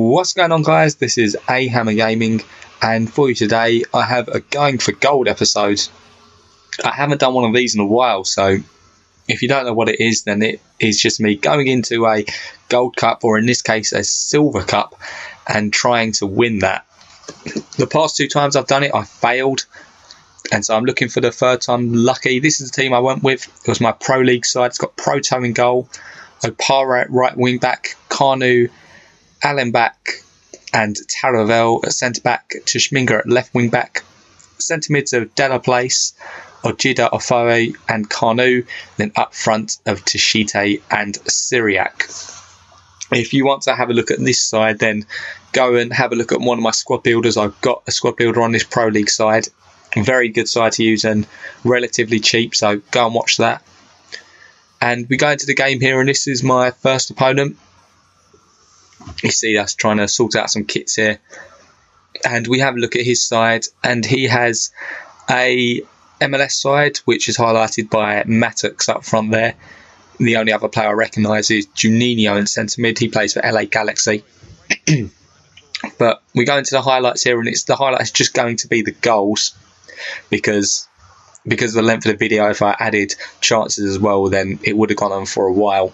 What's going on, guys? This is A Hammer Gaming, and for you today I have a Going for Gold episode. I haven't done one of these in a while, so if you don't know what it is, then it is just me going into a gold cup, or in this case a silver cup, and trying to win that. The past two times I've done it, I failed, and so I'm looking for the third time lucky. This is the team I went with. It was my Pro League side. It's got Proto in goal, Opara at right wing back, Kanu, Allen back, and Taravel at centre back, Tushminga at left wing back, centre mids of Della Place, Ojida, Ofare and Kanu, then up front of Tashite and Syriac. If you want to have a look at this side, then go and have a look at one of my squad builders. I've got a squad builder on this Pro League side. Very good side to use and relatively cheap, so go and watch that. And we go into the game here, and this is my first opponent. You see us trying to sort out some kits here, and we have a look at his side, and he has a MLS side which is highlighted by Mattox up front there. The only other player I recognise is Juninho in centre mid. He plays for LA Galaxy. But we go into the highlights here, and the highlights just going to be the goals, because of the length of the video. If I added chances as well, then it would have gone on for a while.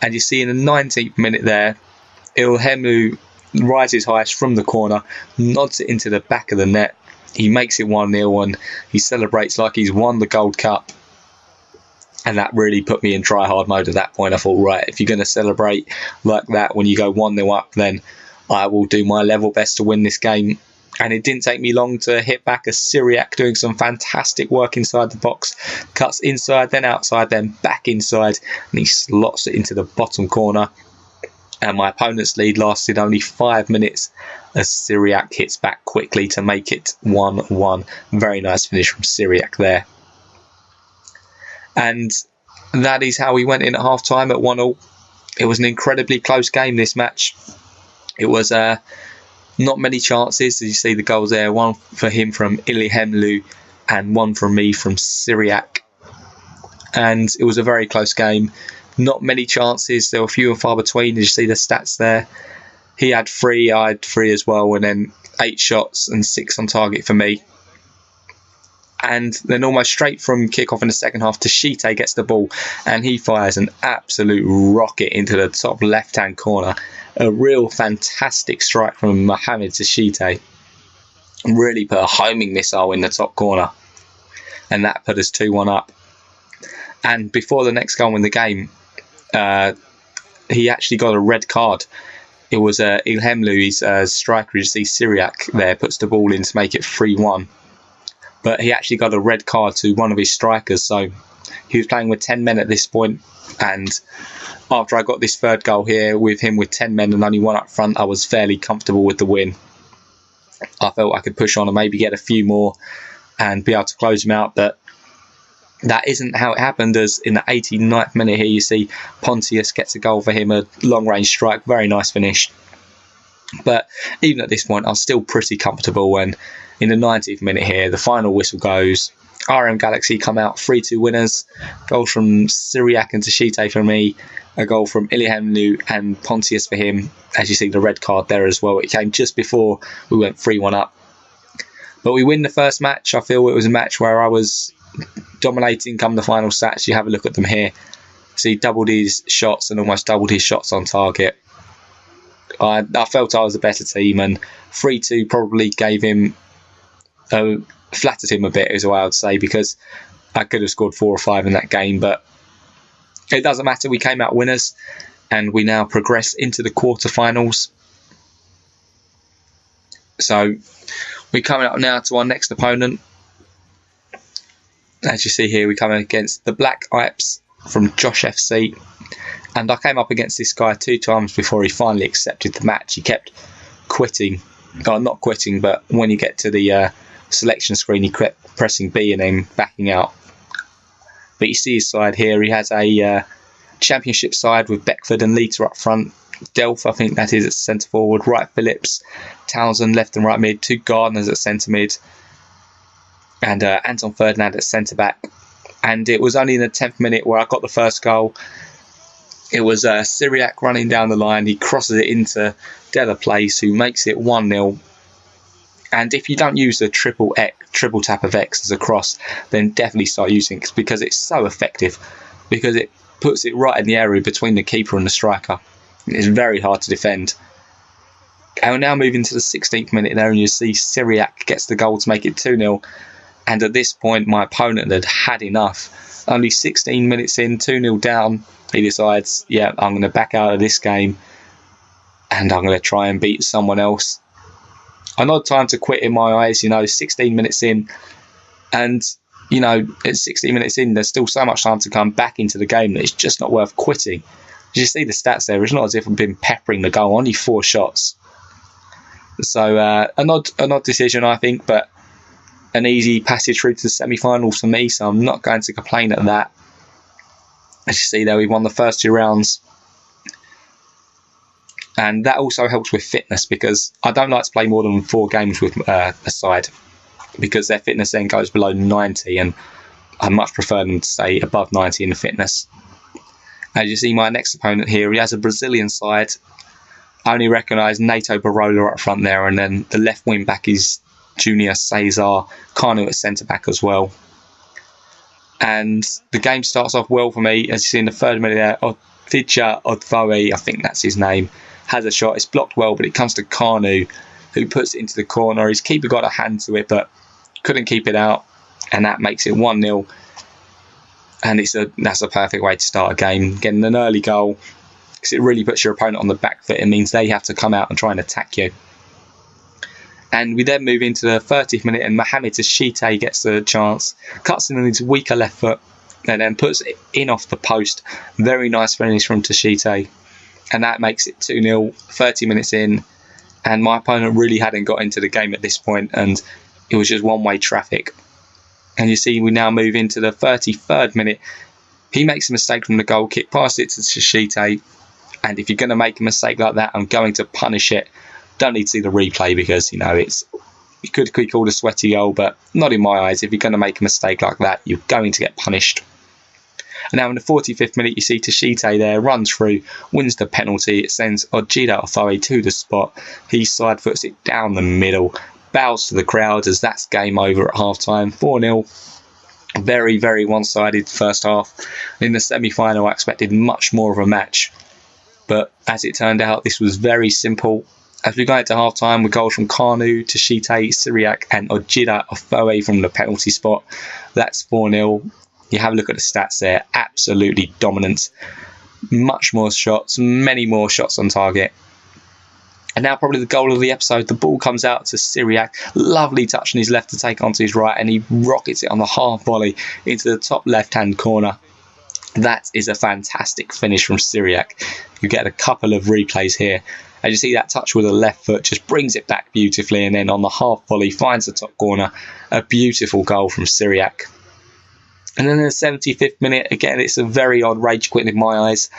And you see in the 19th minute there, Ilhemu rises highest from the corner, nods it into the back of the net. He makes it 1-0, and he celebrates like he's won the Gold Cup. And that really put me in try-hard mode at that point. I thought, right, if you're going to celebrate like that when you go 1-0 up, then I will do my level best to win this game. And it didn't take me long to hit back a Syriac doing some fantastic work inside the box. Cuts inside, then outside, then back inside, and he slots it into the bottom corner. And my opponent's lead lasted only 5 minutes as Syriac hits back quickly to make it 1-1. Very nice finish from Syriac there. And that is how we went in at half-time at 1-1. It was an incredibly close game, this match. It was not many chances. As you see the goals there, one for him from Ilihemlu and one from me from Syriac. And it was a very close game. Not many chances. There were few and far between. As you see the stats there, he had 3, I had 3 as well, and then 8 shots and 6 on target for me. And then almost straight from kickoff in the second half, Tashite gets the ball and he fires an absolute rocket into the top left-hand corner. A real fantastic strike from Mohamed Tashite. Really put a homing missile in the top corner, and that put us 2-1 up. And before the next goal in the game, he actually got a red card. It was Ilhemlu, his striker. You see Syriac there puts the ball in to make it 3-1. But he actually got a red card to one of his strikers. So he was playing with 10 men at this point. And after I got this third goal here with him with 10 men and only one up front, I was fairly comfortable with the win. I felt I could push on and maybe get a few more and be able to close him out. But that isn't how it happened, as in the 89th minute here you see Pontius gets a goal for him, a long-range strike, very nice finish. But even at this point, I was still pretty comfortable, and in the 90th minute here, the final whistle goes. RM Galaxy come out 3-2 winners. Goals from Syriac and Tashite for me, a goal from Ilihemlu and Pontius for him. As you see, the red card there as well. It came just before we went 3-1 up. But we win the first match. I feel it was a match where I was dominating come the final stats. You have a look at them here. See, doubled his shots and almost doubled his shots on target. I felt I was a better team, and 3-2 probably gave him, flattered him a bit, is what I would say, because I could have scored 4 or 5 in that game. But it doesn't matter. We came out winners, and we now progress into the quarterfinals. So we're coming up now to our next opponent. As you see here, we're coming against the Black Ipes from Josh FC. And I came up against this guy 2 times before he finally accepted the match. He kept quitting. Oh, not quitting, but when you get to the selection screen, he kept pressing B and then backing out. But you see his side here. He has a championship side with Beckford and Leiter up front. Delph, I think that is, at centre forward. Wright Phillips, Townsend left and right mid. 2 Gardeners at centre mid. And Anton Ferdinand at centre back. And it was only in the 10th minute where I got the first goal. It was Syriac running down the line. He crosses it into Della Place, who makes it 1-0. And if you don't use the triple tap of X as a cross, then definitely start using it, because it's so effective, because it puts it right in the area between the keeper and the striker. It's very hard to defend. And we're now moving to the 16th minute there, and you see Syriac gets the goal to make it 2-0. And at this point, my opponent had had enough. Only 16 minutes in, 2-0 down, he decides, yeah, I'm going to back out of this game and I'm going to try and beat someone else. An odd time to quit in my eyes, 16 minutes in. And, at 16 minutes in, there's still so much time to come back into the game that it's just not worth quitting. You see the stats there. It's not as if I've been peppering the goal, only 4 shots. So an odd decision, I think, but an easy passage through to the semi-finals for me, so I'm not going to complain at that. As you see there, we won the first 2 rounds. And that also helps with fitness, because I don't like to play more than 4 games with a side, because their fitness then goes below 90, and I much prefer them to stay above 90 in the fitness. As you see, my next opponent here, he has a Brazilian side. I only recognise Nato Barola up front there, and then the left wing back is Junior Cesar, Kanu at centre back as well. And the game starts off well for me. As you see in the 3rd minute there, Fidja Odvoe, I think that's his name, has a shot. It's blocked well, but it comes to Kanu, who puts it into the corner. His keeper got a hand to it, but couldn't keep it out, and that makes it 1-0. And that's a perfect way to start a game, getting an early goal, because it really puts your opponent on the back foot. It means they have to come out and try and attack you. And we then move into the 30th minute, and Mohamed Tashite gets the chance, cuts in on his weaker left foot, and then puts it in off the post. Very nice finish from Tashite. And that makes it 2-0, 30 minutes in. And my opponent really hadn't got into the game at this point, and it was just one-way traffic. And you see, we now move into the 33rd minute. He makes a mistake from the goal kick, passes it to Tashite. And if you're going to make a mistake like that, I'm going to punish it. Don't need to see the replay, because it could be called a sweaty goal, but not in my eyes. If you're going to make a mistake like that, you're going to get punished. And now in the 45th minute, you see Tashite there, runs through, wins the penalty. It sends Ojida Ofoe to the spot. He side foots it down the middle, bows to the crowd, as that's game over at half time. 4-0. Very, very one-sided first half. In the semi-final, I expected much more of a match, but as it turned out, this was very simple. As we go into half-time, with goals from Kanu, Tashite, Syriac and Ojida Ofoe from the penalty spot, that's 4-0. You have a look at the stats there, absolutely dominant. Much more shots, many more shots on target. And now probably the goal of the episode, the ball comes out to Syriac, lovely touch on his left to take onto his right, and he rockets it on the half volley into the top left-hand corner. That is a fantastic finish from Syriac. You get a couple of replays here. As you see, that touch with the left foot just brings it back beautifully, and then on the half volley finds the top corner. A beautiful goal from Syriac. And then in the 75th minute, again, it's a very odd rage quit in my eyes.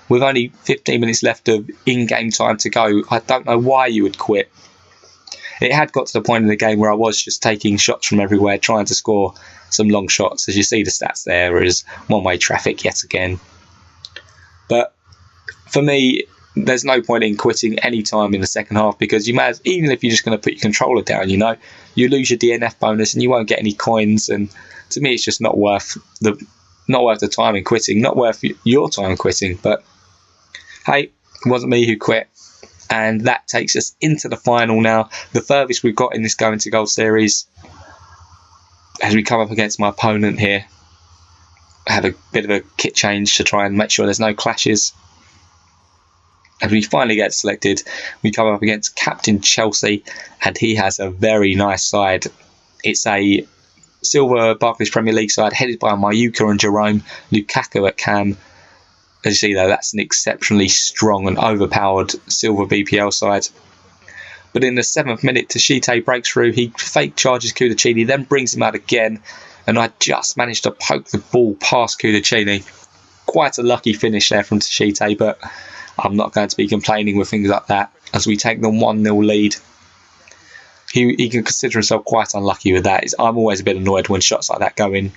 With only 15 minutes left of in-game time to go, I don't know why you would quit. It had got to the point in the game where I was just taking shots from everywhere, trying to score some long shots. As you see the stats there is one-way traffic yet again. But for me, there's no point in quitting any time in the second half, because you may, even if you're just going to put your controller down, you lose your DNF bonus and you won't get any coins. And to me, it's just not worth the time in quitting, not worth your time quitting. But hey, it wasn't me who quit. And that takes us into the final now, the furthest we've got in this Going to Goal series. As we come up against my opponent here, I have a bit of a kit change to try and make sure there's no clashes. As we finally get selected, we come up against Captain Chelsea, and he has a very nice side. It's a Silver Barclays Premier League side headed by Mayuka and Jerome, Lukaku at cam. As you see though, that's an exceptionally strong and overpowered Silver BPL side. But in the 7th minute, Tashite breaks through, he fake charges Kudachini, then brings him out again, and I just managed to poke the ball past Kudachini. Quite a lucky finish there from Tashite, but I'm not going to be complaining with things like that, as we take the 1-0 lead. He can consider himself quite unlucky with that. I'm always a bit annoyed when shots like that go in,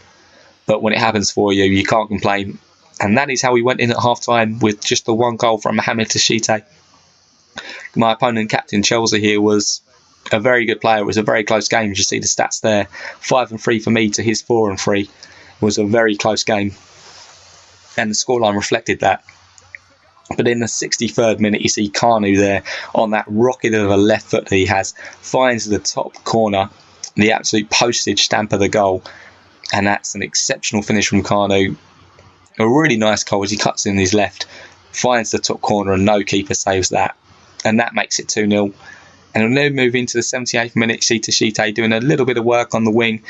but when it happens for you, you can't complain. And that is how we went in at half-time, with just the 1 goal from Mohamed Tashite. My opponent, Captain Chelsea, here was a very good player. It was a very close game. You see the stats there. 5-3 for me to his 4-3. It was a very close game. And the scoreline reflected that. But in the 63rd minute, you see Kanu there on that rocket of a left foot that he has, finds the top corner, the absolute postage stamp of the goal. And that's an exceptional finish from Kanu. A really nice goal as he cuts in his left, finds the top corner, and no keeper saves that. And that makes it 2-0. And we'll now move into the 78th minute. See Tashite doing a little bit of work on the wing,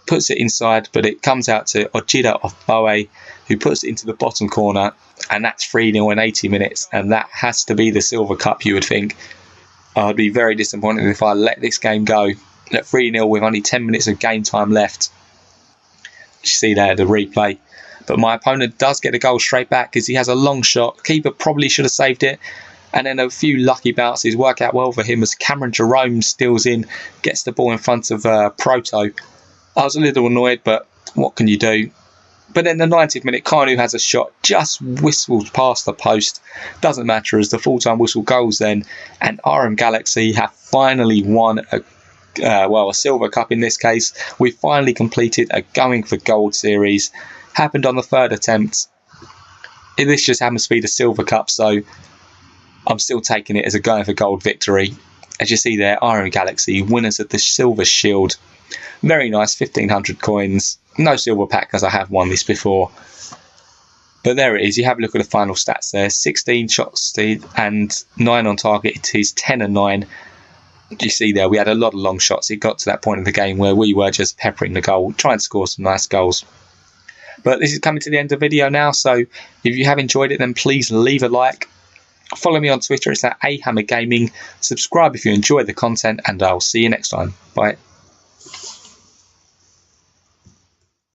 puts it inside, but it comes out to Ojeda of Boe, who puts it into the bottom corner, and that's 3-0 in 80 minutes. And that has to be the Silver Cup, you would think. I'd be very disappointed if I let this game go at 3-0 with only 10 minutes of game time left. You see there the replay. But my opponent does get a goal straight back because he has a long shot. Keeper probably should have saved it. And then a few lucky bounces work out well for him as Cameron Jerome steals in, gets the ball in front of Proto. I was a little annoyed, but what can you do? But then the 90th minute, Kanu has a shot, just whistles past the post. Doesn't matter as the full-time whistle goes then. And RM Galaxy have finally won a Silver Cup in this case. We finally completed a Going for Gold series. Happened on the 3rd attempt. This just happens to be the Silver Cup, so I'm still taking it as a Going for Gold victory. As you see there, RM Galaxy, winners of the Silver Shield. Very nice, 1,500 coins. No silver pack as I have won this before. But there it is. You have a look at the final stats there. 16 shots and 9 on target. It is 10 and 9. You see there, we had a lot of long shots. It got to that point in the game where we were just peppering the goal, trying to score some nice goals. But this is coming to the end of the video now, so if you have enjoyed it, then please leave a like. Follow me on Twitter, it's at ahammergaming. Subscribe if you enjoy the content, and I'll see you next time. Bye.